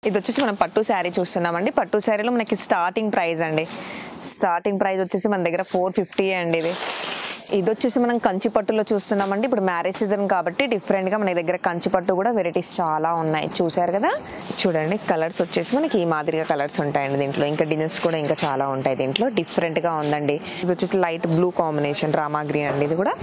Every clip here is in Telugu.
ఇది వచ్చేసి మనం పట్టు శారీ చూస్తున్నామండి. పట్టు శారీలో మనకి స్టార్టింగ్ ప్రైస్ అండి. స్టార్టింగ్ ప్రైస్ వచ్చేసి మన దగ్గర 450 అండి. ఇది వచ్చేసి మనం కంచి పట్టులో చూస్తున్నామండి. ఇప్పుడు మ్యారేజ్ సీజన్ కాబట్టి డిఫరెంట్గా మన దగ్గర కంచి పట్టు కూడా వెరైటీస్ చాలా ఉన్నాయి. చూసారు కదా, చూడండి కలర్స్ వచ్చేసి మనకి ఈ మాదిరిగా కలర్స్ ఉంటాయండి దీంట్లో. ఇంకా డిజైన్స్ కూడా ఇంకా చాలా ఉంటాయి దీంట్లో. డిఫరెంట్గా ఉందండి. ఇది వచ్చేసి light blue combination Rama green అండి. ఇది కూడా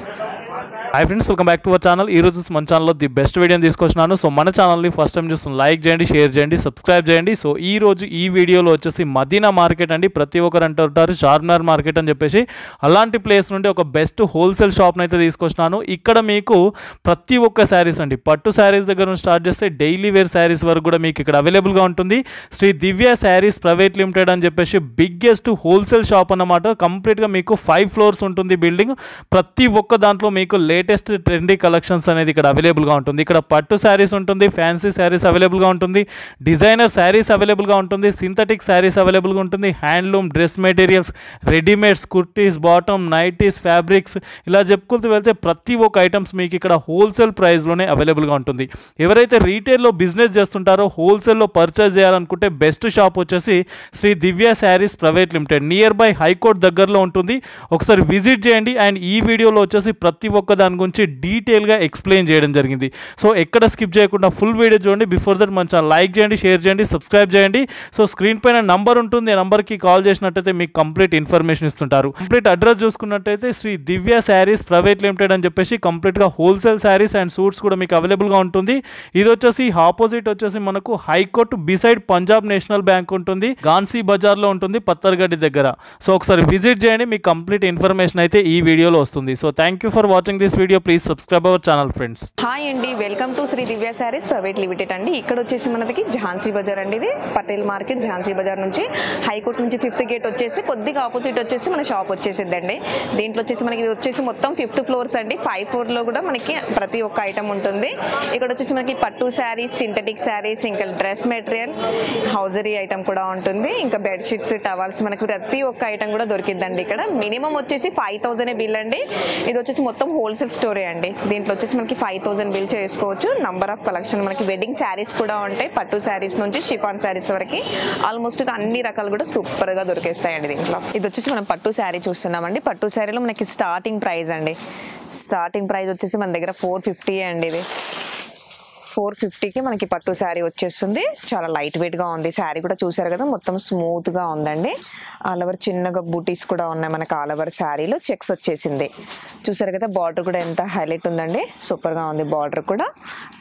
hi friends, welcome back to our channel. ఈ రోజు మన ఛానల్లో ది బెస్ట్ వీడియోని తీసుకొచ్చినాను. సో మన ఛానల్ని ఫస్ట్ టైం చూస్తున్న లైక్ చేయండి, షేర్ చేయండి, సబ్స్క్రైబ్ చేయండి. సో ఈ రోజు ఈ వీడియోలో వచ్చేసి మదీనా మార్కెట్ అండి. ప్రతి ఒక్కరు అంటుంటారు చార్మినార్ మార్కెట్ అని చెప్పేసి. అలాంటి ప్లేస్ నుండి ఒక బెస్ట్ హోల్సేల్ షాప్ని అయితే తీసుకొచ్చినాను. ఇక్కడ మీకు ప్రతి ఒక్క శారీస్ అండి, పట్టు శారీస్ దగ్గర నుంచి స్టార్ట్ చేస్తే డైలీ వేర్ శారీస్ వరకు కూడా మీకు ఇక్కడ అవైలబుల్గా ఉంటుంది. శ్రీ దివ్య శారీస్ ప్రైవేట్ లిమిటెడ్ అని చెప్పేసి బిగ్గెస్ట్ హోల్సేల్ షాప్ అన్నమాట. కంప్లీట్గా మీకు 5 ఫ్లోర్స్ ఉంటుంది బిల్డింగ్. ప్రతి ఒక్క దాంట్లో మీకు లేటెస్ట్ ట్రెండీ కలెక్షన్స్ అనేది ఇక్కడ అవైలబుల్గా ఉంటుంది. ఇక్కడ పట్టు శారీస్ ఉంటుంది, ఫ్యాన్సీ శారీస్ అవైలబుల్గా ఉంటుంది, డిజైనర్ శారీస్ అవైలబుల్గా ఉంటుంది, సింథటిక్ శారీస్ అవైలబుల్గా ఉంటుంది, handloom dress materials, readymades, kurtis, bottom, nighties, fabrics, ఇలా చెప్పుకుంటూ వెళ్తే ప్రతి ఒక్క ఐటమ్స్ మీకు ఇక్కడ హోల్సేల్ ప్రైస్లోనే అవైలబుల్గా ఉంటుంది. ఎవరైతే రీటైల్లో బిజినెస్ చేస్తుంటారో హోల్సేల్లో పర్చేస్ చేయాలనుకుంటే బెస్ట్ షాప్ వచ్చేసి Shri Divya Sarees private limited. Nearby high court దగ్గరలో ఉంటుంది. ఒకసారి విజిట్ చేయండి. అండ్ ఈ వీడియోలో వచ్చేసి ప్రతి ఒక్క దాని గురించి డీటెయిల్గా ఎక్స్ప్లెయిన్ చేయడం జరిగింది. సో ఎక్కడ స్కిప్ చేయకుండా ఫుల్ వీడియో చూడండి. బిఫోర్ దట్ మన ఛానల్ లైక్ చేయండి, షేర్ చేయండి, సబ్స్క్రైబ్ చేయండి. సో స్క్రీన్ పైన నంబర్ ఉంటుంది. ఆ నంబర్కి కాల్ చేసినట్టయితే మీకు కంప్లీట్ ఇన్ఫర్మేషన్ ఇస్తుంటారు. కంప్లీట్ అడ్రస్ చూసుకున్నట్టయితే శ్రీ దివ్య శారీస్ ప్రైవేట్ లిమిటెడ్ అని చెప్పేసి కంప్లీట్గా హోల్సేల్ శారీస్ అండ్ సూట్స్ కూడా మీకు అవైలబుల్గా ఉంటుంది. ఇది వచ్చేసి ఆపోజిట్ వచ్చేసి మనకు high court beside Punjab national bank ఉంటుంది. గాన్సీ బజార్లో ఉంటుంది, పత్తర్గడ్డి దగ్గర. సో ఒకసారి విజిట్ చేయండి. మీకు కంప్లీట్ ఇన్ఫర్మేషన్ అయితే ఈ వీడియోలో వస్తుంది. So thank you for watching this video. Please subscribe our channel friends. Hi అండి, welcome to Shri Divya Sarees private limited అండి. ఇక్కడ వచ్చేసి మనకి ఝాన్సీ బజార్ అండి. ఇది పటేల్ మార్కెట్ ఝాన్సీ బజార్ నుంచి హైకోర్టు నుంచి 5th గేట్ వచ్చేసి కొద్దిగా ఆపోజిట్ వచ్చేసి మన షాప్ వచ్చేసిద్దండి. దీంట్లో వచ్చేసి మనకి ఇది వచ్చేసి మొత్తం 5th ఫ్లోర్స్ అండి. 5th ఫ్లోర్లో కూడా మనకి ప్రతి ఒక్క ఐటమ్ ఉంటుంది. ఇక్కడ వచ్చేసి మనకి పట్టు శారీస్, సింథటిక్ శారీస్, ఇంకా డ్రెస్ మెటీరియల్, హౌజరీ ఐటమ్ కూడా ఉంటుంది. ఇంకా బెడ్షీట్స్, టవల్స్, మనకి ప్రతి ఒక్క ఐటమ్ కూడా దొరికిద్దండి. ఇక్కడ మినిమం వచ్చేసి 5000 బిల్ అండి. ఇది వచ్చేసి మొత్తం హోల్సేల్ స్టోరే అండి. దీంట్లో వచ్చేసి మనకి 5000 బిల్ చేసుకోవచ్చు. నంబర్ ఆఫ్ కలెక్షన్ మనకి వెడ్డింగ్ శారీస్ కూడా ఉంటాయి. పట్టు శారీస్ నుంచి షిఫాన్ శారీస్ వరకు ఆల్మోస్ట్ అన్ని రకాలు కూడా సూపర్ గా దొరికేస్తాయండి దీంట్లో. ఇది వచ్చేసి మనం పట్టు శారీ చూస్తున్నామండి. పట్టు శారీలో మనకి స్టార్టింగ్ ప్రైస్ అండి. స్టార్టింగ్ ప్రైస్ వచ్చేసి మన దగ్గర 450 అండి. ఇది 450కి మనకి పట్టు శారీ వచ్చేస్తుంది. చాలా లైట్ వెయిట్ గా ఉంది. శారీ కూడా చూసారు కదా, మొత్తం స్మూత్ గా ఉందండి. ఆల్ ఓవర్ చిన్నగా బూటీస్ కూడా ఉన్నాయి మనకి. ఆల్ ఓవర్ శారీలో చెక్స్ వచ్చేసింది. చూసారు కదా, బార్డర్ కూడా ఎంత హైలైట్ ఉందండి. సూపర్ గా ఉంది బార్డర్ కూడా.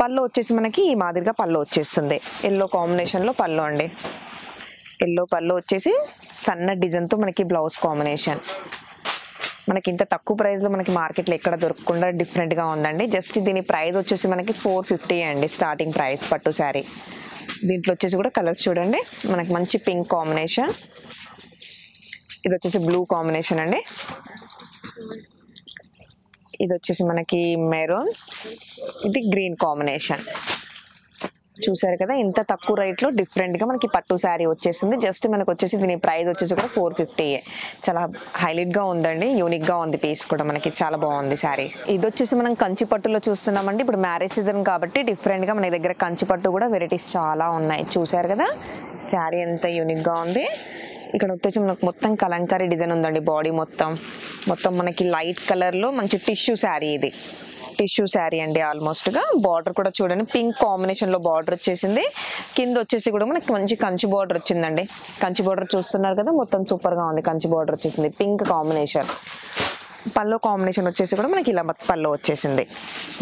పళ్ళు వచ్చేసి మనకి ఈ మాదిరిగా పళ్ళు వచ్చేస్తుంది. ఎల్లో కాంబినేషన్ లో పళ్ళు అండి. ఎల్లో పళ్ళు వచ్చేసి సన్న డిజైన్ తో మనకి బ్లౌజ్ కాంబినేషన్. మనకి ఇంత తక్కువ ప్రైస్లో మనకి మార్కెట్లో ఎక్కడ దొరకకుండా డిఫరెంట్గా ఉందండి. జస్ట్ దీని ప్రైస్ వచ్చేసి మనకి 450 అండి స్టార్టింగ్ ప్రైస్ పట్టు శారీ. దీంట్లో వచ్చేసి కూడా కలర్స్ చూడండి. మనకి మంచి పింక్ కాంబినేషన్, ఇది వచ్చేసి బ్లూ కాంబినేషన్ అండి, ఇది వచ్చేసి మనకి మెరూన్, ఇది గ్రీన్ కాంబినేషన్. చూసారు కదా, ఇంత తక్కువ రేట్లో డిఫరెంట్గా మనకి పట్టు శారీ వచ్చేసింది. జస్ట్ మనకు వచ్చేసి దీని ప్రైస్ వచ్చేసి కూడా 450. చాలా హైలైట్గా ఉందండి, యూనిక్గా ఉంది పీస్ కూడా మనకి. చాలా బాగుంది శారీ. ఇది వచ్చేసి మనం కంచి పట్టులో చూస్తున్నామండి. ఇప్పుడు మ్యారేజ్ సీజన్ కాబట్టి డిఫరెంట్గా మన దగ్గర కంచి పట్టు కూడా వెరైటీస్ చాలా ఉన్నాయి. చూసారు కదా శారీ ఎంత యూనిక్గా ఉంది. ఇక్కడ వచ్చేసి మనకు మొత్తం కలంకారీ డిజైన్ ఉందండి. బాడీ మొత్తం మనకి లైట్ కలర్లో మంచి టిష్యూ శారీ. ఇది టిష్యూ శారీ అండి. ఆల్మోస్ట్ గా బార్డర్ కూడా చూడండి, పింక్ కాంబినేషన్ లో బార్డర్ వచ్చేసింది. కింద వచ్చేసి కూడా మనకి మంచి కంచి బార్డర్ వచ్చిందండి. కంచి బార్డర్ చూస్తున్నారు కదా, మొత్తం సూపర్ గా ఉంది. కంచి బార్డర్ వచ్చేసింది, పింక్ కాంబినేషన్. పల్లో కాంబినేషన్ వచ్చేసి కూడా మనకి ఇలా పల్లో వచ్చేసింది.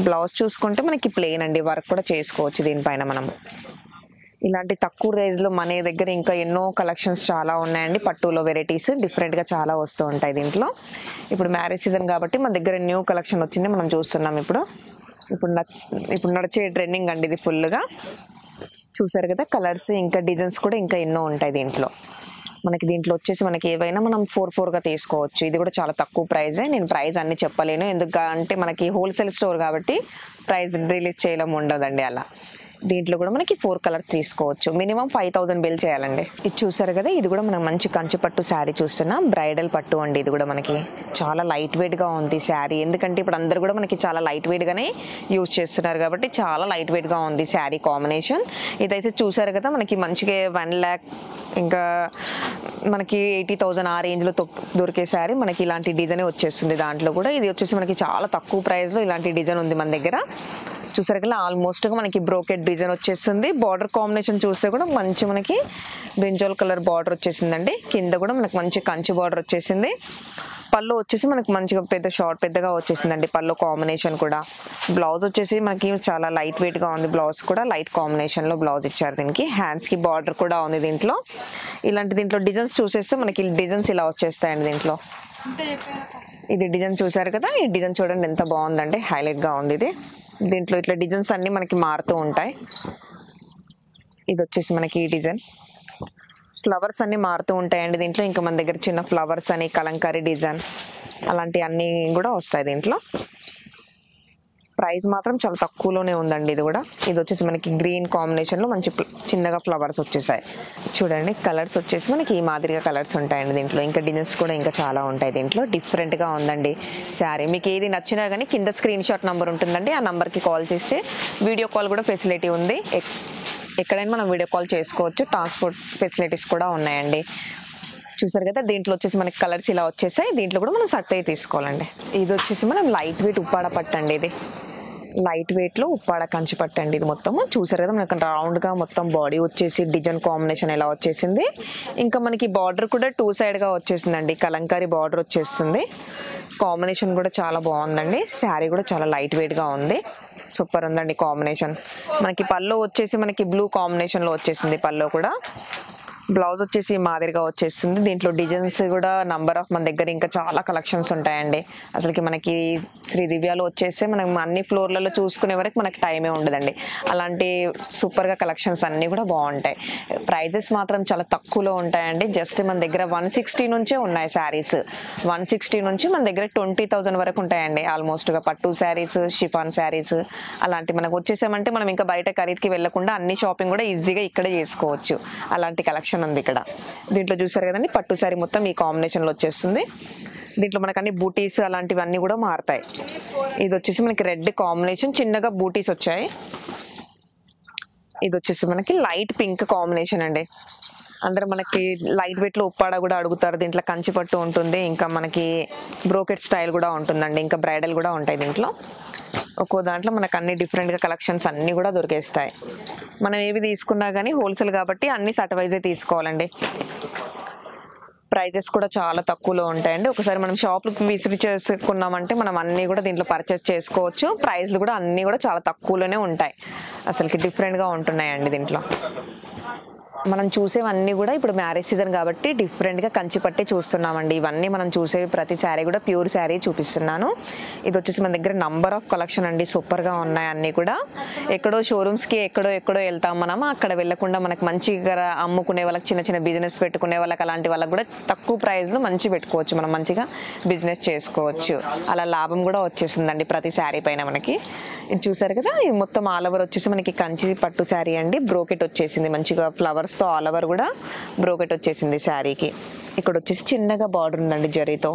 బ్లౌజ్ చూసుకుంటే మనకి ప్లెయిన్ అండి, వర్క్ కూడా చేసుకోవచ్చు దీనిపైన మనం. ఇలాంటి తక్కువ రేంజ్లో మన దగ్గర ఇంకా ఎన్నో కలెక్షన్స్ చాలా ఉన్నాయండి. పట్టులో వెరైటీస్ డిఫరెంట్గా చాలా వస్తూ ఉంటాయి దీంట్లో. ఇప్పుడు మ్యారేజ్ సీజన్ కాబట్టి మన దగ్గర న్యూ కలెక్షన్ వచ్చింది, మనం చూస్తున్నాం. ఇప్పుడు నడిచే ట్రెండింగ్ అండి ఇది ఫుల్గా. చూసారు కదా కలర్స్, ఇంకా డిజైన్స్ కూడా ఇంకా ఎన్నో ఉంటాయి దీంట్లో. మనకి దీంట్లో వచ్చేసి మనకి ఏవైనా మనం 4-4గా తీసుకోవచ్చు. ఇది కూడా చాలా తక్కువ ప్రైజే. నేను ప్రైస్ అన్ని చెప్పలేను, ఎందుకంటే మనకి హోల్సేల్ స్టోర్ కాబట్టి ప్రైస్ రిలీజ్ చేయడం ఉండదండి అలా. దీంట్లో కూడా మనకి 4 కలర్స్ తీసుకోవచ్చు. మినిమం 5000 బిల్ చేయాలండి. ఇది చూసారు కదా, ఇది కూడా మనం మంచి కంచి పట్టు శారీ చూస్తున్నాం. బ్రైడల్ పట్టు అండి. ఇది కూడా మనకి చాలా లైట్ వెయిట్ గా ఉంది శారీ. ఎందుకంటే ఇప్పుడు అందరు కూడా మనకి చాలా లైట్ వెయిట్ గానే యూజ్ చేస్తున్నారు కాబట్టి చాలా లైట్ వెయిట్ గా ఉంది శారీ కాంబినేషన్. ఇదైతే చూసారు కదా, మనకి మంచిగా 1 lakh ఇంకా మనకి 80,000 ఆ రేంజ్ లో దొరికే శారీ మనకి ఇలాంటి డిజైన్ వచ్చేస్తుంది. దాంట్లో కూడా ఇది వచ్చేసి మనకి చాలా తక్కువ ప్రైస్ లో ఇలాంటి డిజైన్ ఉంది మన దగ్గర. చూసారు కదా, ఆల్మోస్ట్ గా మనకి బ్రోకెట్ డిజైన్ వచ్చేస్తుంది. బార్డర్ కాంబినేషన్ చూస్తే కూడా మంచి మనకి బ్రింజాల్ కలర్ బార్డర్ వచ్చేసిందండి. కింద కూడా మనకి మంచి కంచి బార్డర్ వచ్చేసింది. పళ్ళు వచ్చేసి మనకి మంచిగా పెద్దగా వచ్చేసిందండి పళ్ళు కాంబినేషన్ కూడా. బ్లౌజ్ వచ్చేసి మనకి చాలా లైట్ వెయిట్ గా ఉంది. బ్లౌజ్ కూడా లైట్ కాంబినేషన్ లో బ్లౌజ్ ఇచ్చారు. దీనికి హ్యాండ్స్ కి బార్డర్ కూడా ఉంది. దీంట్లో దీంట్లో డిజైన్స్ చూసేస్తే మనకి డిజైన్స్ ఇలా వచ్చేస్తాయండి. దీంట్లో ఇది డిజైన్ చూసారు కదా, ఈ డిజైన్ చూడండి ఎంత బాగుందంటే హైలైట్ గా ఉంది. దీంట్లో ఇట్లా డిజైన్స్ అన్ని మనకి మారుతూ ఉంటాయి. ఇది వచ్చేసి మనకి ఈ డిజైన్ ఫ్లవర్స్ అన్ని మారుతూ ఉంటాయండి దీంట్లో. ఇంకా మన దగ్గర చిన్న ఫ్లవర్స్ అని కలంకారీ డిజైన్ అలాంటి అన్ని కూడా వస్తాయి దీంట్లో. ప్రైస్ మాత్రం చాలా తక్కువలోనే ఉందండి. ఇది వచ్చేసి మనకి గ్రీన్ కాంబినేషన్ లో మంచి చిన్నగా ఫ్లవర్స్ వచ్చేసాయి. చూడండి కలర్స్ వచ్చేసి మనకి ఈ మాదిరిగా కలర్స్ ఉంటాయండి దీంట్లో. ఇంకా డిజైన్స్ కూడా ఇంకా చాలా ఉంటాయి దీంట్లో. డిఫరెంట్ గా ఉందండి శారీ. మీకు ఏది నచ్చినా కానీ కింద స్క్రీన్ షాట్ నంబర్ ఉంటుందండి. ఆ నంబర్కి కాల్ చేస్తే వీడియో కాల్ కూడా ఫెసిలిటీ ఉంది. ఎక్కడైనా మనం వీడియో కాల్ చేసుకోవచ్చు. ట్రాన్స్పోర్ట్ ఫెసిలిటీస్ కూడా ఉన్నాయండి. చూసారు కదా, దీంట్లో వచ్చేసి మనకి కలర్స్ ఇలా వచ్చేసాయి. దీంట్లో కూడా మనం సెట్ అయ్యి తీసుకోవాలండి. ఇది వచ్చేసి మనం లైట్ వెయిట్ ఉప్పాడ పట్టండి. ఇది లైట్ వెయిట్ లో ఉప్పాడ కంచి పట్టండి. ఇది మొత్తం చూసారు కదా, మనకి రౌండ్ గా మొత్తం బాడీ వచ్చేసి డిజైన్ కాంబినేషన్ ఎలా వచ్చేసింది. ఇంకా మనకి బార్డర్ కూడా 2 సైడ్ గా వచ్చేసిందండి. కలంకారీ బార్డర్ వచ్చేస్తుంది. కాంబినేషన్ కూడా చాలా బాగుందండి. శారీ కూడా చాలా లైట్ వెయిట్ గా ఉంది. సూపర్ ఉందండి కాంబినేషన్. మనకి పళ్ళు వచ్చేసి మనకి బ్లూ కాంబినేషన్ లో వచ్చేసింది. పళ్ళు కూడా బ్లౌజ్ వచ్చేసి మాదిరిగా వచ్చేస్తుంది. దీంట్లో డిజైన్స్ కూడా నంబర్ ఆఫ్ మన దగ్గర ఇంకా చాలా కలెక్షన్స్ ఉంటాయండి. అసలుకి మనకి శ్రీ దివ్యాలో వచ్చేస్తే మనం అన్ని ఫ్లోర్లలో చూసుకునే వరకు మనకి టైమే ఉండదండి. అలాంటి సూపర్గా కలెక్షన్స్ అన్నీ కూడా బాగుంటాయి. ప్రైజెస్ మాత్రం చాలా తక్కువలో ఉంటాయండి. జస్ట్ మన దగ్గర 160 నుంచే ఉన్నాయి శారీస్. 160 నుంచి మన దగ్గర 20,000 వరకు ఉంటాయండి. ఆల్మోస్ట్గా పట్టు శారీస్, షిఫాన్ శారీస్ అలాంటి మనకు వచ్చేసామంటే మనం ఇంకా బయట ఖరీదుకి వెళ్లకుండా అన్ని షాపింగ్ కూడా ఈజీగా ఇక్కడే చేసుకోవచ్చు. అలాంటి కలెక్షన్ ఉంది ఇక్కడ. దీంట్లో చూసారు కదండి, పట్టు శారీ మొత్తం ఈ కాంబినేషన్ లో వచ్చేస్తుంది. దీంట్లో మనకు అన్ని బూటీస్ అలాంటివన్నీ కూడా మారుతాయి. ఇది వచ్చేసి మనకి రెడ్ కాంబినేషన్, చిన్నగా బూటీస్ వచ్చాయి. ఇది వచ్చేసి మనకి లైట్ పింక్ కాంబినేషన్ అండి. అందరూ మనకి లైట్ వెయిట్ లో ఉప్పాడ కూడా అడుగుతారు. దీంట్లో కంచి పట్టు ఉంటుంది, ఇంకా మనకి బ్రోకెట్ స్టైల్ కూడా ఉంటుందండి, ఇంకా బ్రైడల్ కూడా ఉంటాయి దీంట్లో. ఒక్కో దాంట్లో మనకు అన్ని డిఫరెంట్గా కలెక్షన్స్ అన్నీ కూడా దొరికేస్తాయి. మనం ఏవి తీసుకున్నా కానీ హోల్సేల్ కాబట్టి అన్ని సట్ వైజే తీసుకోవాలండి. ప్రైజెస్ కూడా చాలా తక్కువలో ఉంటాయండి. ఒకసారి మనం షాప్కి విజిట్ చేసుకున్నామంటే మనం అన్నీ కూడా దీంట్లో పర్చేస్ చేసుకోవచ్చు. ప్రైస్లు కూడా అన్నీ కూడా చాలా తక్కువలోనే ఉంటాయి. అసలుకి డిఫరెంట్గా ఉంటున్నాయండి దీంట్లో. మనం చూసేవన్నీ కూడా ఇప్పుడు మ్యారేజ్ సీజన్ కాబట్టి డిఫరెంట్గా కంచి పట్టే చూస్తున్నామండి. ఇవన్నీ మనం చూసేవి ప్రతి శారీ కూడా ప్యూర్ శారీ చూపిస్తున్నాను. ఇది వచ్చేసి మన దగ్గర నంబర్ ఆఫ్ కలెక్షన్ అండి. సూపర్గా ఉన్నాయి అన్నీ కూడా. ఎక్కడో షోరూమ్స్కి ఎక్కడో వెళ్తాం మనం. అక్కడ వెళ్ళకుండా మనకు మంచిగా అమ్ముకునే వాళ్ళకి, చిన్న బిజినెస్ పెట్టుకునే వాళ్ళకి, అలాంటి వాళ్ళకి కూడా తక్కువ ప్రైస్లో మంచి పెట్టుకోవచ్చు. మనం మంచిగా బిజినెస్ చేసుకోవచ్చు. అలా లాభం కూడా వచ్చేసిందండి ప్రతి శారీ పైన మనకి. ఇది చూసారు కదా, ఇది మొత్తం ఆల్ ఓవర్ వచ్చేసి మనకి కంచి పట్టు శారీ అండి. బ్రోకెట్ వచ్చేసింది మంచిగా ఫ్లవర్స్ తో. ఆల్ ఓవర్ కూడా బ్రోకెట్ వచ్చేసింది శారీకి. ఇక్కడ వచ్చేసి చిన్నగా బార్డర్ ఉందండి జరీతో.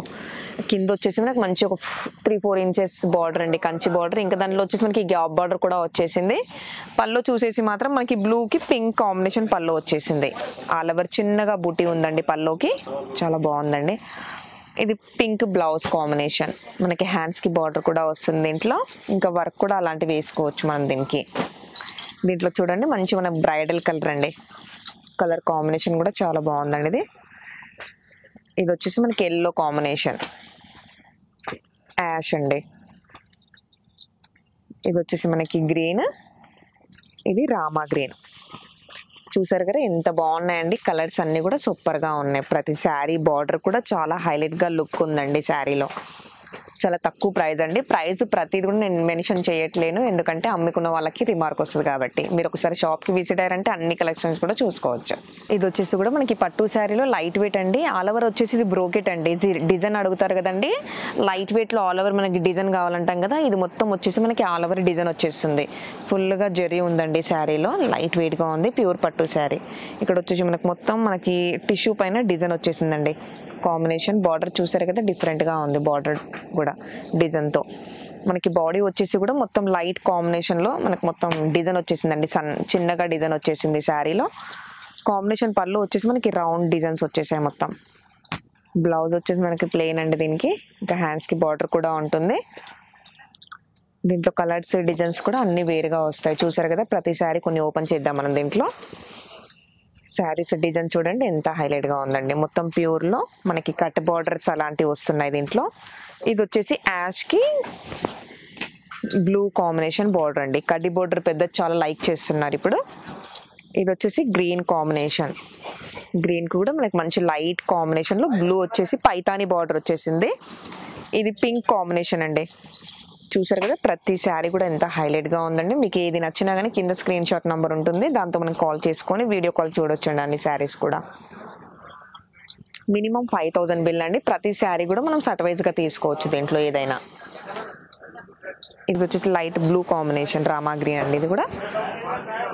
కింద వచ్చేసి మనకి మంచి ఒక 3-4 ఇంచెస్ బార్డర్ అండి, కంచి బార్డర్. ఇంకా దానిలో వచ్చేసి మనకి గ్యాప్ బార్డర్ కూడా వచ్చేసింది. పళ్ళు చూసేసి మాత్రం మనకి బ్లూకి పింక్ కాంబినేషన్ పళ్ళు వచ్చేసింది. ఆల్ ఓవర్ చిన్నగా బూటీ ఉందండి పళ్ళుకి, చాలా బాగుందండి. ఇది పింక్ బ్లౌజ్ కాంబినేషన్. మనకి హ్యాండ్స్కి బార్డర్ కూడా వస్తుంది దీంట్లో. ఇంకా వర్క్ కూడా అలాంటివి వేసుకోవచ్చు మనం దీనికి. దీంట్లో చూడండి మంచి మన బ్రైడల్ కలర్ అండి. కలర్ కాంబినేషన్ కూడా చాలా బాగుందండి. ఇది వచ్చేసి మనకి ఎల్లో కాంబినేషన్, యాష్ అండి. ఇది వచ్చేసి మనకి గ్రీన్, ఇది రామా గ్రీన్. చూసారు కదా ఎంత బాగున్నాయండి. కలర్స్ అన్నీ కూడా సూపర్గా ఉన్నాయి. ప్రతి శారీ బార్డర్ కూడా చాలా హైలైట్గా లుక్ ఉందండి శారీలో. చాలా తక్కువ ప్రైస్ అండి. ప్రైస్ ప్రతిది కూడా నేను మెన్షన్ చేయట్లేను, ఎందుకంటే అమ్ముకున్న వాళ్ళకి రిమార్క్ వస్తుంది కాబట్టి. మీరు ఒకసారి షాప్కి విజిట్ అయ్యారంటే అన్ని కలెక్షన్స్ కూడా చూసుకోవచ్చు. ఇది వచ్చేసి కూడా మనకి పట్టు శారీలో లైట్ వెయిట్ అండి. ఆల్ ఓవర్ వచ్చేసి ఇది బ్రోకెట్ అండి. డిజైన్ అడుగుతారు కదండి, లైట్ వెయిట్లో ఆల్ ఓవర్ మనకి డిజైన్ కావాలంటాం కదా, ఇది మొత్తం వచ్చేసి మనకి ఆల్ ఓవర్ డిజైన్ వచ్చేస్తుంది. ఫుల్గా జరీ ఉందండి శారీలో, లైట్ వెయిట్గా ఉంది, ప్యూర్ పట్టు శారీ. ఇక్కడ వచ్చేసి మనకి టిష్యూ పైన డిజైన్ వచ్చేసిందండి. కాంబినేషన్ బార్డర్ చూసారు కదా, డిఫరెంట్గా ఉంది బార్డర్ కూడా డిజైన్తో. మనకి బాడీ వచ్చేసి కూడా మొత్తం లైట్ కాంబినేషన్లో మనకు మొత్తం డిజైన్ వచ్చేసిందండి. చిన్నగా డిజైన్ వచ్చేసింది శారీలో. కాంబినేషన్ పళ్ళు వచ్చేసి మనకి రౌండ్ డిజైన్స్ వచ్చేసాయి మొత్తం. బ్లౌజ్ వచ్చేసి మనకి ప్లెయిన్ అండి దీనికి, ఇంకా హ్యాండ్స్కి బార్డర్ కూడా ఉంటుంది. దీంట్లో కలర్స్ డిజైన్స్ కూడా అన్ని వేరుగా వస్తాయి. చూసారు కదా, ప్రతి శారీ కొన్ని ఓపెన్ చేద్దాం మనం. దీంట్లో శారీస్ డిజైన్ చూడండి ఎంత హైలైట్గా ఉందండి. మొత్తం ప్యూర్లో మనకి కట్ బార్డర్స్ అలాంటివి వస్తున్నాయి దీంట్లో. ఇది వచ్చేసి యాష్కి బ్లూ కాంబినేషన్ బార్డర్ అండి. కడ్డీ బార్డర్ పెద్ద చాలా లైక్ చేస్తున్నారు ఇప్పుడు. ఇది వచ్చేసి గ్రీన్ కాంబినేషన్, గ్రీన్ కూడా మనకి మంచి లైట్ కాంబినేషన్లో బ్లూ వచ్చేసి పైతాని బార్డర్ వచ్చేసింది. ఇది పింక్ కాంబినేషన్ అండి. చూసారు కదా, ప్రతి శారీ కూడా ఎంత హైలైట్గా ఉందండి. మీకు ఏది నచ్చినా కానీ కింద స్క్రీన్ షాట్ నెంబర్ ఉంటుంది, దాంతో మనం కాల్ చేసుకొని వీడియో కాల్ చూడొచ్చండి. అన్ని శారీస్ కూడా మినిమం 5000 బిల్ అండి. ప్రతి శారీ కూడా మనం సర్టవైజ్గా తీసుకోవచ్చు దీంట్లో ఏదైనా. ఇది వచ్చేసి light blue combination Rama green అండి. ఇది కూడా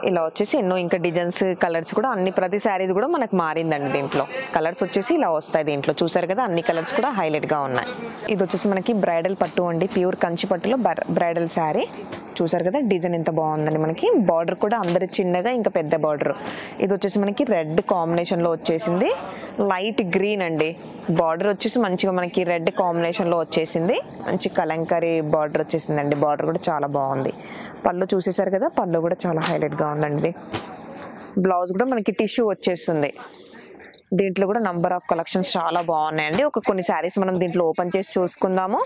ఇలా వచ్చేసి ఎన్నో ఇంకా డిజైన్స్ కలర్స్ కూడా అన్ని ప్రతి శారీస్ కూడా మనకు మారిందండి. దీంట్లో కలర్స్ వచ్చేసి ఇలా వస్తాయి దీంట్లో. చూసారు కదా, అన్ని కలర్స్ కూడా హైలైట్గా ఉన్నాయి. ఇది వచ్చేసి మనకి బ్రైడల్ పట్టు అండి, ప్యూర్ కంచి పట్టులో బ్రైడల్ శారీ. చూసారు కదా, డిజైన్ ఎంత బాగుందండి. మనకి బార్డర్ కూడా అందరి చిన్నగా ఇంకా పెద్ద బార్డర్. ఇది వచ్చేసి మనకి రెడ్ కాంబినేషన్లో వచ్చేసింది, లైట్ గ్రీన్ అండి. బార్డర్ వచ్చేసి మంచిగా మనకి రెడ్ కాంబినేషన్లో వచ్చేసింది, మంచి కలంకారీ బార్డర్ వచ్చేసిందండి. బార్డర్ కూడా చాలా బాగుంది. పళ్ళు చూసేసారు కదా, పళ్ళు కూడా చాలా హైలైట్గా ఉందండి. బ్లౌజ్ కూడా మనకి టిష్యూ వచ్చేస్తుంది. దీంట్లో కూడా నంబర్ ఆఫ్ కలెక్షన్స్ చాలా బాగున్నాయండి. కొన్ని శారీస్ మనం దీంట్లో ఓపెన్ చేసి చూసుకుందాము.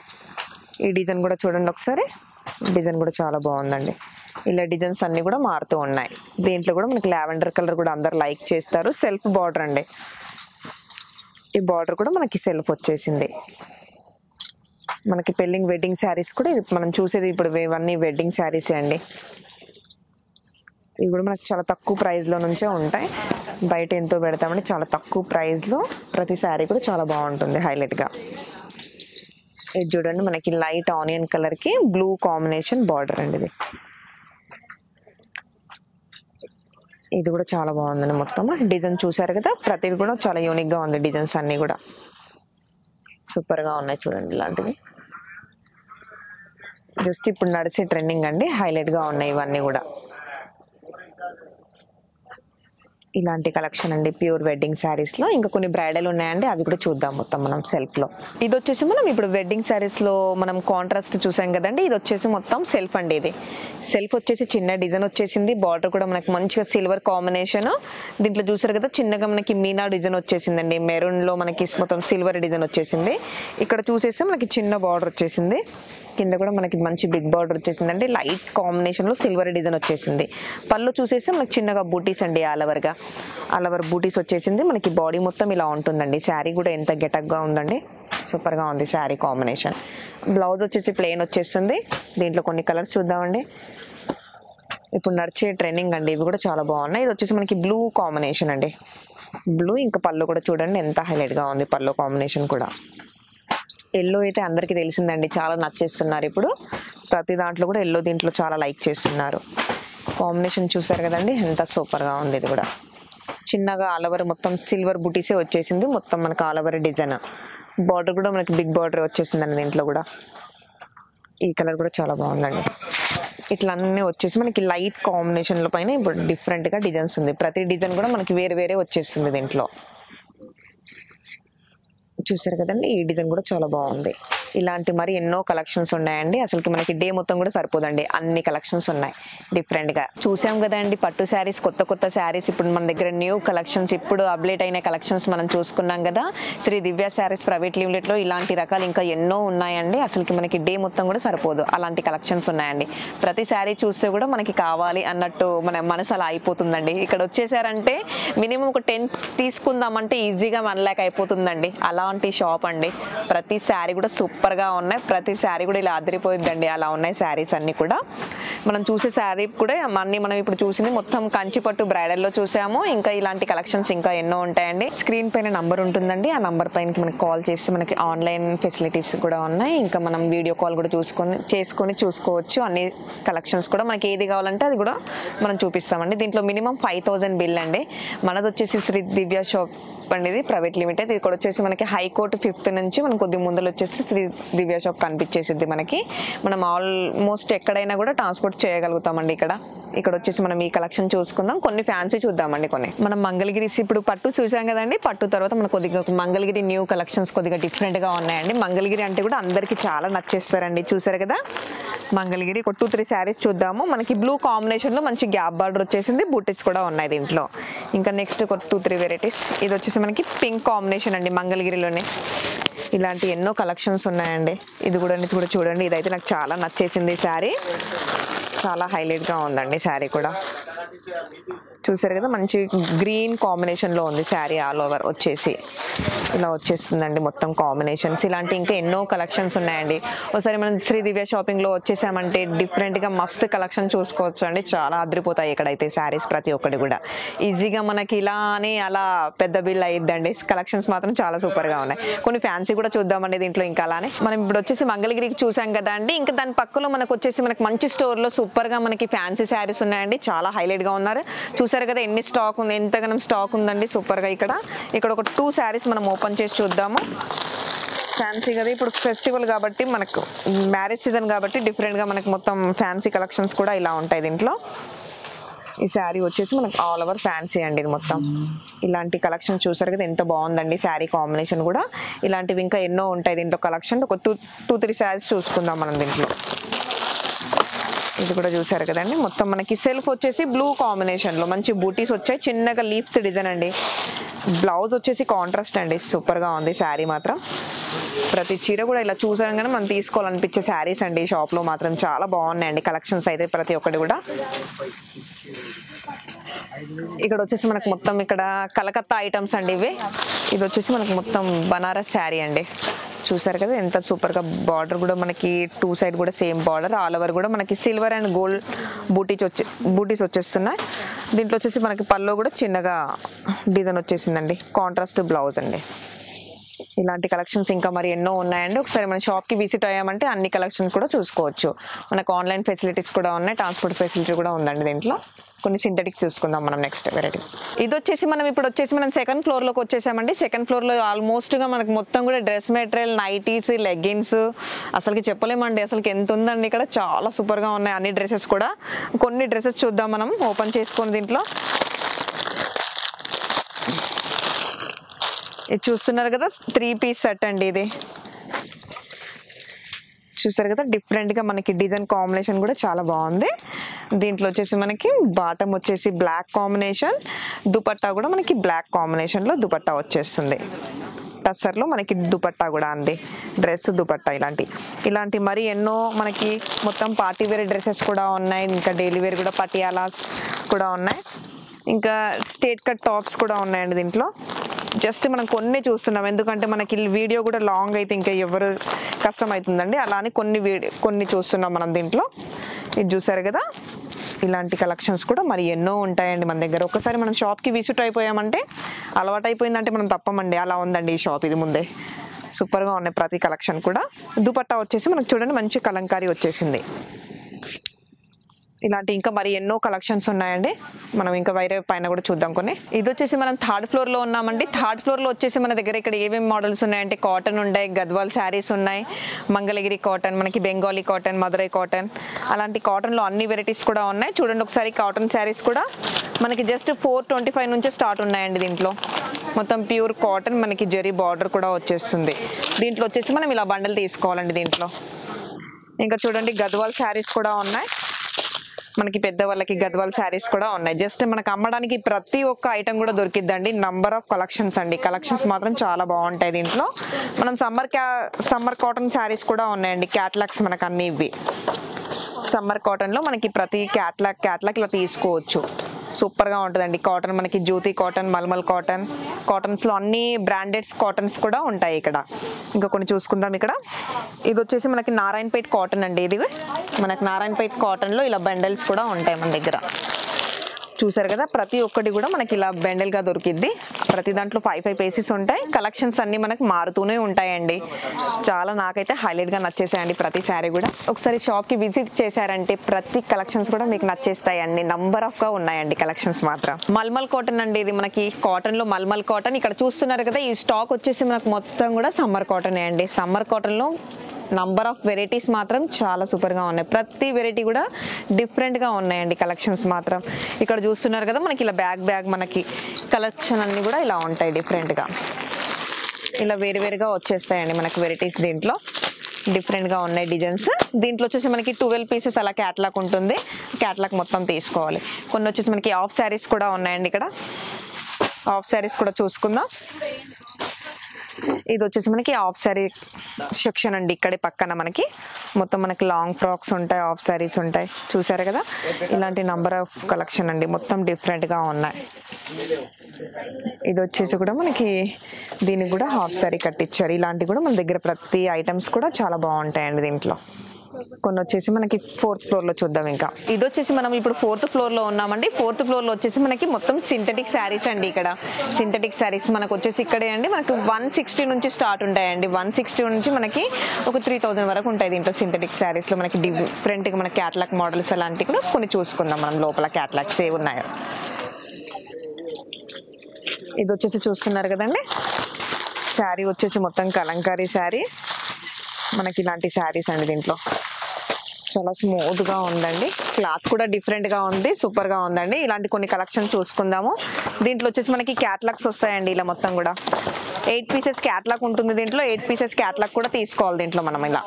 ఈ డిజైన్ కూడా చూడండి ఒకసారి, డిజైన్ కూడా చాలా బాగుందండి. ఇలా డిజైన్స్ అన్నీ కూడా మారుతూ ఉన్నాయి. దీంట్లో కూడా మనకి లావెండర్ కలర్ కూడా అందరు లైక్ చేస్తారు. సెల్ఫ్ బార్డర్ అండి. ఈ బార్డర్ కూడా మనకి సెల్ఫ్ వచ్చేసింది. మనకి పెళ్ళింగ్ వెడ్డింగ్ శారీస్ కూడా ఇది మనం చూసేది ఇప్పుడు ఇవన్నీ వెడ్డింగ్ శారీసే అండి. ఇవి కూడా మనకు చాలా తక్కువ ప్రైస్లో నుంచే ఉంటాయి. బయట ఎంతో పెడతామండి, చాలా తక్కువ ప్రైస్లో ప్రతి శారీ కూడా చాలా బాగుంటుంది హైలైట్గా. ఇది చూడండి, మనకి లైట్ ఆనియన్ కలర్కి బ్లూ కాంబినేషన్ బార్డర్ అండి. ఇది కూడా చాలా బాగుందండి. మొత్తం డిజైన్ చూసారు కదా, ప్రతిది కూడా చాలా యూనిక్గా ఉంది. డిజైన్స్ అన్నీ కూడా సూపర్గా ఉన్నాయి చూడండి. ఇలాంటివి జస్ట్ ఇప్పుడు నడిచే ట్రెండింగ్ అండి, హైలైట్గా ఉన్నాయి ఇవన్నీ కూడా. ఇలాంటి కలెక్షన్ అండి ప్యూర్ వెడ్డింగ్ శారీస్లో. ఇంకా కొన్ని బ్రైడల్ ఉన్నాయండి, అవి కూడా చూద్దాం మొత్తం మనం సెల్ఫ్లో. ఇది వచ్చేసి మనం ఇప్పుడు వెడ్డింగ్ శారీస్లో మనం కాంట్రాస్ట్ చూసాం కదండి. ఇది వచ్చేసి మొత్తం సెల్ఫ్ అండి. ఇది సెల్ఫ్ వచ్చేసి చిన్న డిజైన్ వచ్చేసింది. బార్డర్ కూడా మనకి మంచిగా సిల్వర్ కాంబినేషన్. దీంట్లో చూసారు కదా, చిన్నగా మనకి మీనా డిజైన్ వచ్చేసిందండి. మెరూన్లో మనకి మొత్తం సిల్వర్ డిజైన్ వచ్చేసింది. ఇక్కడ చూసేస్తే మనకి చిన్న బార్డర్ వచ్చేసింది. కింద కూడా మనకి మంచి బిగ్ బార్డర్ వచ్చేసిందండి. లైట్ కాంబినేషన్లో సిల్వర్ డిజైన్ వచ్చేసింది. పళ్ళు చూసేస్తే మనకి చిన్నగా బూటీస్ అండి, ఆల్ ఓవర్ బూటీస్ వచ్చేసింది. మనకి బాడీ మొత్తం ఇలా ఉంటుందండి. శారీ కూడా ఎంత గెటప్గా ఉందండి, సూపర్గా ఉంది శారీ కాంబినేషన్. బ్లౌజ్ వచ్చేసి ప్లెయిన్ వచ్చేస్తుంది. దీంట్లో కొన్ని కలర్స్ చూద్దామండి. ఇప్పుడు నడిచే ట్రెండింగ్ అండి, ఇవి కూడా చాలా బాగున్నాయి. ఇది వచ్చేసి మనకి బ్లూ కాంబినేషన్ అండి. బ్లూ ఇంకా పళ్ళు కూడా చూడండి ఎంత హైలైట్గా ఉంది. పళ్ళు కాంబినేషన్ కూడా ఎల్లో అయితే అందరికీ తెలిసిందండి, చాలా నచ్చేస్తున్నారు ఇప్పుడు. ప్రతి దాంట్లో కూడా ఎల్లో దీంట్లో చాలా లైక్ చేస్తున్నారు. కాంబినేషన్ చూసారు కదండి, ఎంత సూపర్గా ఉంది. ఇది కూడా చిన్నగా ఆల్ ఓవర్ మొత్తం సిల్వర్ బుటీసే వచ్చేసింది. మొత్తం మనకు ఆల్ ఓవర్ డిజైన్. బార్డర్ కూడా మనకి బిగ్ బార్డర్ వచ్చేసిందండి దీంట్లో కూడా. ఈ కలర్ కూడా చాలా బాగుందండి. ఇట్లా అన్నీ వచ్చేసి మనకి లైట్ కాంబినేషన్ల పైన ఇప్పుడు డిఫరెంట్గా డిజైన్స్ ఉంది. ప్రతి డిజైన్ కూడా మనకి వేరే వేరే వచ్చేస్తుంది దీంట్లో. చూసారు కదండి, ఈ డిజైన్ కూడా చాలా బాగుంది. ఇలాంటి మరి ఎన్నో కలెక్షన్స్ ఉన్నాయండి. అసలుకి మనకి డే మొత్తం కూడా సరిపోదండి, అన్ని కలెక్షన్స్ ఉన్నాయి డిఫరెంట్గా. చూసాం కదండి పట్టు శారీస్, కొత్త శారీస్. ఇప్పుడు మన దగ్గర న్యూ కలెక్షన్స్, ఇప్పుడు అప్డేట్ అయిన కలెక్షన్స్ మనం చూసుకున్నాం కదా. శ్రీ దివ్య శారీస్ ప్రైవేట్ లిమిటెడ్లో ఇలాంటి రకాలు ఇంకా ఎన్నో ఉన్నాయండి. అసలుకి మనకి డే మొత్తం కూడా సరిపోదు, అలాంటి కలెక్షన్స్ ఉన్నాయండి. ప్రతి శారీ చూస్తే కూడా మనకి కావాలి అన్నట్టు మన మనసు అలా అయిపోతుందండి. ఇక్కడ వచ్చేసారంటే మినిమం ఒక 10 తీసుకుందామంటే ఈజీగా 1 lakh అయిపోతుందండి. అలాంటి షాప్ అండి. ప్రతి శారీ కూడా సూపర్ సూపర్గా ఉన్నాయి. ప్రతి శారీ కూడా ఇలా అదిరిపోయిందండి, అలా ఉన్నాయి శారీస్ అన్నీ కూడా. మనం చూసే శారీ కూడా అన్నీ మనం ఇప్పుడు చూసింది మొత్తం కంచిపట్టు బ్రైడల్లో చూసాము. ఇంకా ఇలాంటి కలెక్షన్స్ ఇంకా ఎన్నో ఉంటాయండి. స్క్రీన్ పైన నంబర్ ఉంటుందండి, ఆ నంబర్ పైన మనకి కాల్ చేస్తే మనకి ఆన్లైన్ ఫెసిలిటీస్ కూడా ఉన్నాయి. ఇంకా మనం వీడియో కాల్ కూడా చేసుకొని చూసుకోవచ్చు. అన్ని కలెక్షన్స్ కూడా మనకి ఏది కావాలంటే అది కూడా మనం చూపిస్తామండి. దీంట్లో మినిమం 5000 బిల్ అండి. మనది వచ్చేసి శ్రీ దివ్య షాప్ అండి, ఇది ప్రైవేట్ లిమిటెడ్. ఇక్కడ వచ్చేసి మనకి హైకోర్టు 5th నుంచి మనకు కొద్ది ముందలు వచ్చేసి శ్రీ దివ్య షాప్ కనిపించేసిద్ది మనకి. మనం ఆల్మోస్ట్ ఎక్కడైనా కూడా ట్రాన్స్పోర్ట్ చేయగలుగుతామండి. ఇక్కడ వచ్చేసి మనం ఈ కలెక్షన్ చూసుకుందాం. కొన్ని ఫ్యాన్సీ చూద్దామండి. కొన్ని మనం మంగళగిరి ఇప్పుడు పట్టు చూసాం కదండి, పట్టు తర్వాత మనకు కొద్దిగా మంగళగిరి న్యూ కలెక్షన్స్ కొద్దిగా డిఫరెంట్గా ఉన్నాయండి. మంగళగిరి అంటే కూడా అందరికీ చాలా నచ్చేస్తారండి. చూసారు కదా మంగళగిరి. ఒక 2-3 శారీస్ చూద్దాము. మనకి బ్లూ కాంబినేషన్లో మంచి గ్యాప్ బార్డర్ వచ్చేసింది, బూటీస్ కూడా ఉన్నాయి దీంట్లో. ఇంకా నెక్స్ట్ ఒక 2-3 వెరైటీస్. ఇది వచ్చేసి మనకి పింక్ కాంబినేషన్ అండి, మంగళగిరిలోనే ఇలాంటి ఎన్నో కలెక్షన్స్ ఉన్నాయండి. ఇది కూడా చూడండి, ఇదైతే నాకు చాలా నచ్చేసింది శారీ, చాలా హైలైట్గా ఉందండి శారీ కూడా. చూసారు కదా మంచి గ్రీన్ కాంబినేషన్లో ఉంది శారీ. ఆల్ ఓవర్ వచ్చేసి ఇలా వచ్చేస్తుందండి మొత్తం కాంబినేషన్స్. ఇలాంటి ఇంకా ఎన్నో కలెక్షన్స్ ఉన్నాయండి. ఒకసారి మనం శ్రీ దివ్య షాపింగ్లో వచ్చేసామంటే డిఫరెంట్గా మస్తు కలెక్షన్ చూసుకోవచ్చు అండి. చాలా అదిరిపోతాయి ఇక్కడైతే శారీస్ ప్రతి ఒక్కటి కూడా. ఈజీగా మనకి ఇలా అని అలా పెద్ద బిల్ అయ్యిద్దండి. కలెక్షన్స్ మాత్రం చాలా సూపర్గా ఉన్నాయి. కొన్ని ఫ్యాన్సీ కూడా చూద్దామండి దీంట్లో. ఇంకా అలానే మనం ఇప్పుడు వచ్చేసి మంగళగిరికి చూసాం కదా అండి. ఇంకా దాని పక్కలో మనకు వచ్చేసి మనకి మంచి స్టోర్లో సూపర్గా మనకి ఫ్యాన్సీ శారీస్ ఉన్నాయండి. చాలా హైలైట్గా ఉన్నారు. చూసారు కదా ఎన్ని స్టాక్ ఉంది, ఎంతగానో స్టాక్ ఉందండి సూపర్గా. ఇక్కడ ఒక 2 శారీస్ మనం ఓపెన్ చేసి చూద్దాము. ఫ్యాన్సీ కదా, ఇప్పుడు ఫెస్టివల్ కాబట్టి మనకు మ్యారేజ్ సీజన్ కాబట్టి డిఫరెంట్గా మనకు మొత్తం ఫ్యాన్సీ కలెక్షన్స్ కూడా ఇలా ఉంటాయి దీంట్లో. ఈ శారీ వచ్చేసి మనకు ఆల్ ఓవర్ ఫ్యాన్సీ అండి. ఇది మొత్తం ఇలాంటి కలెక్షన్ చూసారు కదా ఎంత బాగుందండి శారీ కాంబినేషన్ కూడా. ఇలాంటివి ఇంకా ఎన్నో ఉంటాయి దీంట్లో కలెక్షన్. ఒక 2-3 శారీస్ చూసుకుందాం మనం దీంట్లో. ఇది కూడా చూసారు కదండి, మొత్తం మనకి సెల్ఫ్ వచ్చేసి బ్లూ కాంబినేషన్లో మంచి బూటీస్ వచ్చాయి, చిన్నగా లీఫ్స్ డిజైన్ అండి. బ్లౌజ్ వచ్చేసి కాంట్రాస్ట్ అండి, సూపర్గా ఉంది శారీ మాత్రం. ప్రతి చీర కూడా ఇలా చూసాగానే మనం తీసుకోవాలనిపించే శారీస్ అండి. ఈ షాప్లో మాత్రం చాలా బాగున్నాయండి కలెక్షన్స్ అయితే ప్రతి ఒక్కటి కూడా. ఇక్కడ వచ్చేసి మనకు మొత్తం ఇక్కడ కలకత్తా ఐటమ్స్ అండి ఇవి. ఇది వచ్చేసి మనకు మొత్తం బనారస్ శారీ అండి. చూసారు కదా ఎంత సూపర్గా. బార్డర్ కూడా మనకి 2 సైడ్ కూడా సేమ్ బార్డర్, ఆల్ ఓవర్ కూడా మనకి సిల్వర్ అండ్ గోల్డ్ బూటీస్ వచ్చేస్తున్నాయి. దీంట్లో వచ్చేసి మనకి పల్లో కూడా చిన్నగా డిజైన్ వచ్చేసిందండి, కాంట్రాస్ట్ బ్లౌజ్ అండి. ఇలాంటి కలెక్షన్స్ ఇంకా మరి ఎన్నో ఉన్నాయండి. ఒకసారి మన షాప్కి విజిట్ అయ్యామంటే అన్ని కలెక్షన్స్ కూడా చూసుకోవచ్చు. మనకు ఆన్లైన్ ఫెసిలిటీస్ కూడా ఉన్నాయి, ట్రాన్స్పోర్ట్ ఫెసిలిటీ కూడా ఉందండి దీంట్లో. కొన్ని సింథటిక్స్ చూసుకుందాం మనం నెక్స్ట్ వెరైటీ. ఇది వచ్చేసి మనం ఇప్పుడు వచ్చేసి మనం 2nd ఫ్లోర్లోకి వచ్చేసామండి. 2nd ఫ్లోర్లో ఆల్మోస్ట్గా మనకు మొత్తం కూడా డ్రెస్ మెటీరియల్, నైటీస్, లెగ్గిన్స్ అసలుకి చెప్పలేమండి. అసలుకి ఎంత ఉందండి ఇక్కడ, చాలా సూపర్గా ఉన్నాయి అన్ని డ్రెస్సెస్ కూడా. కొన్ని డ్రెస్సెస్ చూద్దాం మనం ఓపెన్ చేసుకొని దీంట్లో. ఇది చూస్తున్నారు కదా 3 పీస్ సెట్ అండి. ఇది చూసారు కదా డిఫరెంట్గా మనకి డిజైన్ కాంబినేషన్ కూడా చాలా బాగుంది. దీంట్లో వచ్చేసి మనకి బాటమ్ వచ్చేసి బ్లాక్ కాంబినేషన్, దుపట్టా కూడా మనకి బ్లాక్ కాంబినేషన్లో దుపట్టా వచ్చేస్తుంది. టస్సర్లో మనకి దుపట్టా కూడా అంది, డ్రెస్ దుపట్టా ఇలాంటి మరి ఎన్నో మనకి మొత్తం పార్టీ వేర్ డ్రెస్సెస్ కూడా ఉన్నాయి. ఇంకా డైలీ వేర్ కూడా పటియాలాస్ కూడా ఉన్నాయి. ఇంకా స్ట్రేట్ కట్ టాప్స్ కూడా ఉన్నాయండి దీంట్లో. జస్ట్ మనం కొన్ని చూస్తున్నాం, ఎందుకంటే మనకి వీడియో కూడా లాంగ్ అయితే ఇంకా ఎవరు కష్టం అవుతుందండి. అలానే కొన్ని చూస్తున్నాం మనం దీంట్లో. ఇది చూసారు కదా ఇలాంటి కలెక్షన్స్ కూడా మరి ఎన్నో ఉంటాయండి మన దగ్గర. ఒకసారి మనం షాప్కి విజిట్ అయిపోయామంటే అలవాటు అయిపోయిందంటే మనం తప్పమండి. అలా ఉందండి ఈ షాప్. ఇది ముందే సూపర్గా ఉన్నాయి ప్రతి కలెక్షన్ కూడా. దుపట్టా వచ్చేసి మనకు చూడండి మంచి కలంకారీ వచ్చేసింది. ఇలాంటి ఇంకా మరి ఎన్నో కలెక్షన్స్ ఉన్నాయండి. మనం ఇంకా వేరే పైన కూడా చూద్దాం కొన్ని. ఇది వచ్చేసి మనం 3rd ఫ్లోర్లో ఉన్నామండి. 3rd ఫ్లోర్లో వచ్చేసి మన దగ్గర ఇక్కడ ఏమేమి మోడల్స్ ఉన్నాయంటే కాటన్ ఉన్నాయి, గద్వాల్ శారీస్ ఉన్నాయి, మంగళగిరి కాటన్, మనకి బెంగాలీ కాటన్, మధురై కాటన్, అలాంటి కాటన్లో అన్ని వెరైటీస్ కూడా ఉన్నాయి. చూడండి ఒకసారి కాటన్ శారీస్ కూడా మనకి జస్ట్ 425 నుంచే స్టార్ట్ ఉన్నాయండి. దీంట్లో మొత్తం ప్యూర్ కాటన్, మనకి జరీ బార్డర్ కూడా వచ్చేస్తుంది. దీంట్లో వచ్చేసి మనం ఇలా బండలు తీసుకోవాలండి దీంట్లో. ఇంకా చూడండి గద్వాల్ శారీస్ కూడా ఉన్నాయి, మనకి పెద్దవాళ్ళకి గద్వాల్ శారీస్ కూడా ఉన్నాయి. జస్ట్ మనకు అమ్మడానికి ప్రతి ఒక్క ఐటమ్ కూడా దొరికిద్దండి. నంబర్ ఆఫ్ కలెక్షన్స్ అండి. కలెక్షన్స్ మాత్రం చాలా బాగుంటాయి దీంట్లో. మనం సమ్మర్ కాటన్ శారీస్ కూడా ఉన్నాయండి. క్యాట్లాగ్స్ మనకు అన్ని ఇవి సమ్మర్ కాటన్లో మనకి ప్రతి క్యాట్లాగ్ ఇలా తీసుకోవచ్చు. సూపర్గా ఉంటుందండి. కాటన్ మనకి జ్యోతి కాటన్, మల్మల్ కాటన్, కాటన్స్లో అన్ని బ్రాండెడ్స్ కాటన్స్ కూడా ఉంటాయి ఇక్కడ. ఇంకా కొన్ని చూసుకుందాం. ఇక్కడ ఇది వచ్చేసి మనకి నారాయణపేట్ కాటన్ అండి. ఇది మనకి నారాయణపేట్ కాటన్లో ఇలా బండల్స్ కూడా ఉంటాయి మన దగ్గర. చూసారు కదా, ప్రతి ఒక్కటి కూడా మనకి ఇలా బెండల్గా దొరికిద్ది. ప్రతి దాంట్లో 5 పీసెస్ ఉంటాయి. కలెక్షన్స్ అన్ని మనకు మారుతూనే ఉంటాయండి. చాలా నాకైతే హైలైట్గా నచ్చేసాయండి ప్రతి శారీ కూడా. ఒకసారి షాప్కి విజిట్ చేశారంటే ప్రతి కలెక్షన్స్ కూడా మీకు నచ్చేస్తాయండి. నంబర్ ఆఫ్గా ఉన్నాయండి కలెక్షన్స్ మాత్రం. మల్మల్ కాటన్ అండి. ఇది మనకి కాటన్లో మల్మల్ కాటన్. ఇక్కడ చూస్తున్నారు కదా, ఈ స్టాక్ వచ్చేసి మనకు మొత్తం కూడా సమ్మర్ కాటనే అండి. సమ్మర్ కాటన్లో నంబర్ ఆఫ్ వెరైటీస్ మాత్రం చాలా సూపర్గా ఉన్నాయి. ప్రతి వెరైటీ కూడా డిఫరెంట్గా ఉన్నాయండి కలెక్షన్స్ మాత్రం. ఇక్కడ చూస్తున్నారు కదా, మనకి ఇలా బ్యాగ్ మనకి కలెక్షన్ అన్నీ కూడా ఇలా ఉంటాయి డిఫరెంట్గా. ఇలా వేరువేరుగా వచ్చేస్తాయండి మనకి వెరైటీస్. దీంట్లో డిఫరెంట్గా ఉన్నాయి డిజైన్స్. దీంట్లో వచ్చేసి మనకి 12 పీసెస్ అలా క్యాట్లాగ్ ఉంటుంది. క్యాట్లాగ్ మొత్తం తీసుకోవాలి. కొన్ని వచ్చేసి మనకి హాఫ్ శారీస్ కూడా ఉన్నాయండి. ఇక్కడ హాఫ్ శారీస్ కూడా చూసుకుందాం. ఇది వచ్చేసి మనకి హాఫ్ శారీ సెక్షన్ అండి. ఇక్కడే పక్కన మనకి మొత్తం మనకి లాంగ్ ఫ్రాక్స్ ఉంటాయి, హాఫ్ శారీస్ ఉంటాయి. చూసారు కదా, ఇలాంటి నంబర్ ఆఫ్ కలెక్షన్ అండి. మొత్తం డిఫరెంట్గా ఉన్నాయి. ఇది వచ్చేసి కూడా మనకి దీనికి కూడా హాఫ్ శారీ కట్టించారు. ఇలాంటివి కూడా మన దగ్గర ప్రతి ఐటమ్స్ కూడా చాలా బాగుంటాయండి దీంట్లో. కొన్ని వచ్చేసి మనకి 4th ఫ్లోర్లో చూద్దాం. ఇంకా ఇది వచ్చేసి మనం ఇప్పుడు 4th ఫ్లోర్లో ఉన్నామండి. 4th ఫ్లోర్లో వచ్చేసి మనకి మొత్తం సింథటిక్ శారీస్ అండి. ఇక్కడ సింథటిక్ శారీస్ మనకు వచ్చేసి ఇక్కడే అండి మనకు 160 నుంచి స్టార్ట్ ఉంటాయండి. 160 నుంచి మనకి ఒక 3000 వరకు ఉంటాయి దీంట్లో సింథటిక్ శారీస్లో. మనకి డిఫరెంట్గా మన క్యాట్లాగ్ మోడల్స్ అలాంటివి కూడా కొన్ని చూసుకుందాం మనం. లోపల క్యాట్లాగ్స్ ఏ ఉన్నాయో. ఇది వచ్చేసి చూస్తున్నారు కదండి, శారీ వచ్చేసి మొత్తం కలంకారీ శారీ. మనకి ఇలాంటి శారీస్ అండి. దీంట్లో చాలా స్మూత్గా ఉందండి. క్లాత్ కూడా డిఫరెంట్గా ఉంది, సూపర్గా ఉందండి. ఇలాంటి కొన్ని కలెక్షన్ చూసుకుందాము. దీంట్లో వచ్చేసి మనకి క్యాట్లాగ్స్ వస్తాయండి. ఇలా మొత్తం కూడా 8 పీసెస్ క్యాట్లాగ్ ఉంటుంది. దీంట్లో 8 పీసెస్ క్యాట్లాగ్ కూడా తీసుకోవాలి. దీంట్లో మనం ఇలా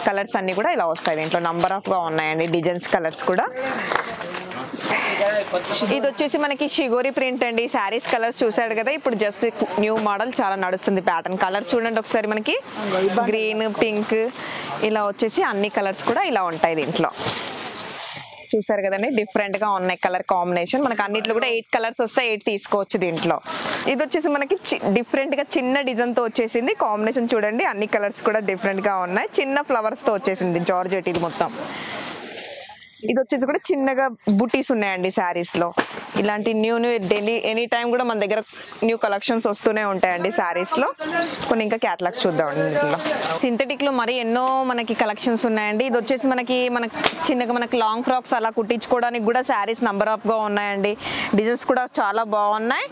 కలర్స్ అన్ని కూడా ఇలా వస్తాయి. దీంట్లో నంబర్ ఆఫ్గా ఉన్నాయండి డిజైన్స్, కలర్స్ కూడా. ఇది వచ్చేసి మనకి షిగోరి ప్రింట్ అండి. శారీస్ కలర్స్ చూసాడు కదా, ఇప్పుడు జస్ట్ న్యూ మోడల్ చాలా నడుస్తుంది ప్యాటర్న్. కలర్ చూడండి ఒకసారి, మనకి గ్రీన్, పింక్ ఇలా వచ్చేసి అన్ని కలర్స్ కూడా ఇలా ఉంటాయి దీంట్లో. చూసారు కదండి, డిఫరెంట్ గా ఉన్నాయి కలర్ కాంబినేషన్. మనకి అన్నిట్లో కూడా 8 కలర్స్ వస్తాయి, 8 తీసుకోవచ్చు దీంట్లో. ఇది వచ్చేసి మనకి డిఫరెంట్ గా చిన్న డిజైన్ తో వచ్చేసింది. కాంబినేషన్ చూడండి, అన్ని కలర్స్ కూడా డిఫరెంట్ గా ఉన్నాయి. చిన్న ఫ్లవర్స్ తో వచ్చేసింది జార్జెట్ ఇది మొత్తం. ఇది వచ్చేసి కూడా చిన్నగా బుటీస్ ఉన్నాయండి శారీస్ లో. ఇలాంటి న్యూ డైలీ ఎనీ టైం కూడా మన దగ్గర న్యూ కలెక్షన్స్ వస్తూనే ఉంటాయండి శారీస్ లో. కొన్ని ఇంకా క్యాటలాగ్స్ చూద్దామండి. దీంట్లో సింథటిక్ లో మరి ఎన్నో మనకి కలెక్షన్స్ ఉన్నాయండి. ఇది వచ్చేసి మనకి చిన్నగా మనకి లాంగ్ ఫ్రాక్స్ అలా కుట్టించుకోవడానికి కూడా శారీస్ నంబర్ ఆఫ్ గా ఉన్నాయండి. డిజైన్స్ కూడా చాలా బాగున్నాయి.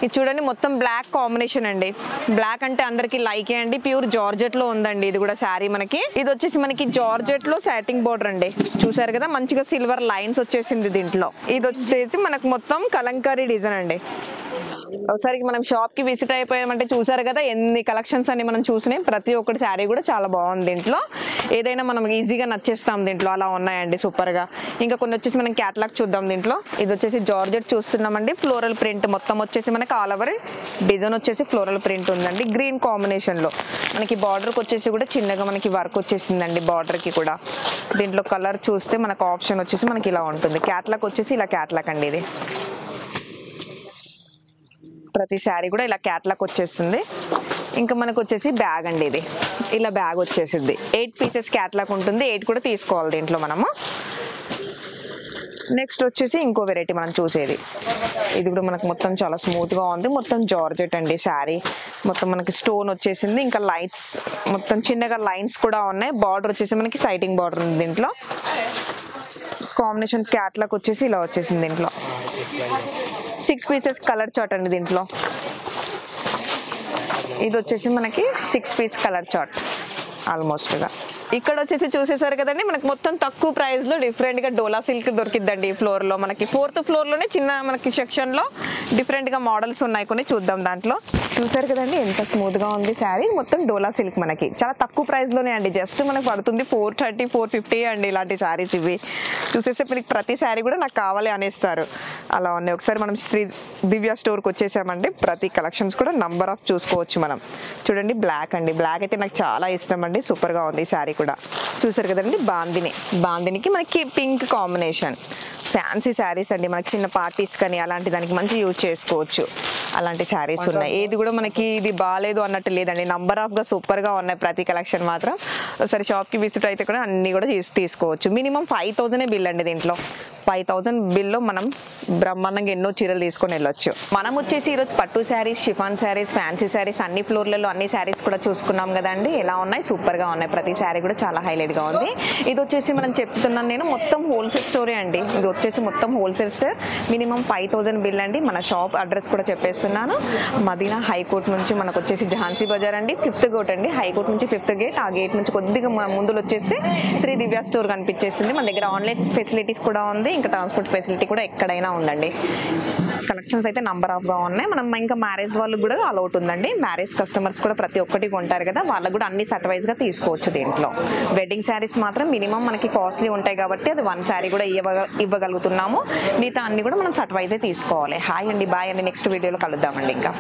ఇది చూడండి, మొత్తం బ్లాక్ కాంబినేషన్ అండి. బ్లాక్ అంటే అందరికి లైకే అండి. ప్యూర్ జార్జెట్ లో ఉందండి ఇది కూడా శారీ మనకి. ఇది వచ్చేసి మనకి జార్జెట్ లో సాటింగ్ బోర్డర్ అండి. చూసారు కదా, మంచిగా సిల్వర్ లైన్స్ వచ్చేసింది దీంట్లో. ఇది వచ్చేసి మనకు మొత్తం కలంకారీ డిజైన్ అండి. ఒకసారి మనం షాప్ కి విజిట్ అయిపోయామంటే చూసారు కదా ఎన్ని కలెక్షన్స్ అన్ని మనం చూసినాయి. ప్రతి ఒక్కటి శారీ కూడా చాలా బాగుంది దీంట్లో. ఏదైనా మనం ఈజీగా నచ్చేస్తాం దీంట్లో, అలా ఉన్నాయండి సూపర్ గా. ఇంకా కొన్ని వచ్చేసి మనం క్యాటలాగ్ చూద్దాం దీంట్లో. ఇది వచ్చేసి జార్జెట్ చూస్తున్నామండి. ఫ్లోరల్ ప్రింట్ మొత్తం వచ్చేసి మనకి ఆల్ ఓవర్ డిజైన్ వచ్చేసి ఫ్లోరల్ ప్రింట్ ఉందండి. గ్రీన్ కాంబినేషన్ లో మనకి బార్డర్ కి వచ్చేసి కూడా చిన్నగా మనకి వర్క్ వచ్చేసిందండి బార్డర్ కి కూడా. దీంట్లో కలర్ చూస్తే మనకు ఆప్షన్ వచ్చేసి మనకి ఇలా ఉంటుంది. క్యాటలాగ్ వచ్చేసి ఇలా క్యాటలాగ్ అండి. ఇది ప్రతి శారీ కూడా ఇలా క్యాటలాగ్ వచ్చేస్తుంది. ఇంకా మనకు వచ్చేసి బ్యాగ్ అండి. ఇది ఇలా బ్యాగ్ వచ్చేసింది. 8 పీసెస్ క్యాటలాగ్ ఉంటుంది. 8 కూడా తీసుకోవాలి దీంట్లో మనము. నెక్స్ట్ వచ్చేసి ఇంకో వెరైటీ మనం చూసేది. ఇది కూడా మనకు మొత్తం చాలా స్మూత్ గా ఉంది. మొత్తం జార్జెట్ అండి శారీ. మొత్తం మనకి స్టోన్ వచ్చేసింది. ఇంకా లైన్స్ మొత్తం చిన్నగా లైన్స్ కూడా ఉన్నాయి. బార్డర్ వచ్చేసి మనకి సైటింగ్ బార్డర్ ఉంది దీంట్లో. కాంబినేషన్ క్యాటలాగ్ వచ్చేసి ఇలా వచ్చేసింది. దీంట్లో 6 పీసెస్ కలర్ చార్ట్ అండి దీంట్లో. ఇది వచ్చేసి మనకి 6 పీస్ కలర్ చార్ట్ ఆల్మోస్ట్ గా. ఇక్కడ వచ్చేసి చూసేసారు కదండి, మనకి మొత్తం తక్కువ ప్రైస్ లో డిఫరెంట్ గా డోలా సిల్క్ దొరికిద్దండి ఈ ఫ్లోర్ లో. మనకి 4th ఫ్లోర్ లోనే చిన్న మనకి సెక్షన్ లో డిఫరెంట్ గా మోడల్స్ ఉన్నాయి, కొన్ని చూద్దాం. దాంట్లో చూసారు కదండి ఎంత స్మూత్ గా ఉంది శారీ. మొత్తం డోలా సిల్క్ మనకి చాలా తక్కువ ప్రైస్ లోనే అండి. జస్ట్ మనకు పడుతుంది 430, 450 అండి ఇలాంటి శారీస్ ఇవి. చూసేస్తే మనకి ప్రతి శారీ కూడా నాకు కావాలి అనేస్తారు, అలా ఉన్నాయి. ఒకసారి మనం శ్రీ దివ్య స్టోర్కి వచ్చేసామంటే ప్రతి కలెక్షన్స్ కూడా నంబర్ ఆఫ్ చూసుకోవచ్చు మనం. చూడండి బ్లాక్ అండి. బ్లాక్ అయితే నాకు చాలా ఇష్టం అండి. సూపర్ గా ఉంది ఈ శారీ కూడా. చూసారు కదండి బాందిని. బాందినికి మనకి పింక్ కాంబినేషన్. ఫ్యాన్సీ శారీస్ అండి, మనకి చిన్న పార్టీస్ కానీ అలాంటి దానికి మంచి యూజ్ చేసుకోవచ్చు. అలాంటి శారీస్ ఉన్నాయి. ఏది కూడా మనకి ఇది బాగాలేదు అన్నట్టు లేదండి, నంబర్ ఆఫ్గా సూపర్గా ఉన్నాయి ప్రతి కలెక్షన్ మాత్రం. ఒకసారి షాప్కి విజిట్ అయితే కూడా అన్నీ కూడా తీసుకోవచ్చు. మినిమం 5000 బిల్ అండి. దీంట్లో 5000 బిల్లో మనం బ్రహ్మాండంగా ఎన్నో చీరలు తీసుకొని వెళ్ళొచ్చు. మనం వచ్చేసి ఈరోజు పట్టు శారీస్, షిఫాన్ శారీస్, ఫ్యాన్సీ శారీస్ అన్ని ఫ్లోర్లలో అన్ని శారీస్ కూడా చూసుకున్నాం కదండి. ఎలా ఉన్నాయి, సూపర్గా ఉన్నాయి. ప్రతి శారీ కూడా చాలా హైలైట్గా ఉంది. ఇది వచ్చేసి మనం చెప్తున్నాను నేను మొత్తం హోల్సేల్ స్టోరే అండి. ఇది వచ్చేసి మొత్తం హోల్సేల్ స్టోర్. మినిమం 5000 బిల్ అండి. మన షాప్ అడ్రస్ కూడా చెప్పేస్తున్నాను. మదీనా హైకోర్ట్ నుంచి మనకు వచ్చేసి ఝాన్సీ బజార్ అండి, 5th గేట్ అండి. హైకోర్ట్ నుంచి 5th గేట్. ఆ గేట్ నుంచి కొద్దిగా ముందులో వచ్చేస్తే శ్రీ దివ్య స్టోర్ కనిపించేస్తుంది. మన దగ్గర ఆన్లైన్ ఫెసిలిటీస్ కూడా ఉంది, ఇంకా ట్రాన్స్పోర్ట్ ఫెసిలిటీ కూడా ఎక్కడైనా ఉందండి. కలెక్షన్స్ అయితే నంబర్ ఆఫ్గా ఉన్నాయి. మనం ఇంకా మ్యారేజ్ వాళ్ళకి కూడా అలౌట్ ఉందండి. మ్యారేజ్ కస్టమర్స్ కూడా ప్రతి ఒక్కటి కొంటారు కదా, వాళ్ళకు కూడా అన్ని సెట్ వైజ్గా తీసుకోవచ్చు. దీంట్లో వెడ్డింగ్ శారీస్ మాత్రం మినిమం మనకి కాస్ట్లీ ఉంటాయి కాబట్టి అది 1 శారీ కూడా ఇవ్వగలుగుతున్నాము. మిగతా అన్ని కూడా మనం సెట్ వైజే తీసుకోవాలి. హాయ్ అండి, బాయ్ అండి. నెక్స్ట్ వీడియోలో కలుద్దామండి ఇంకా.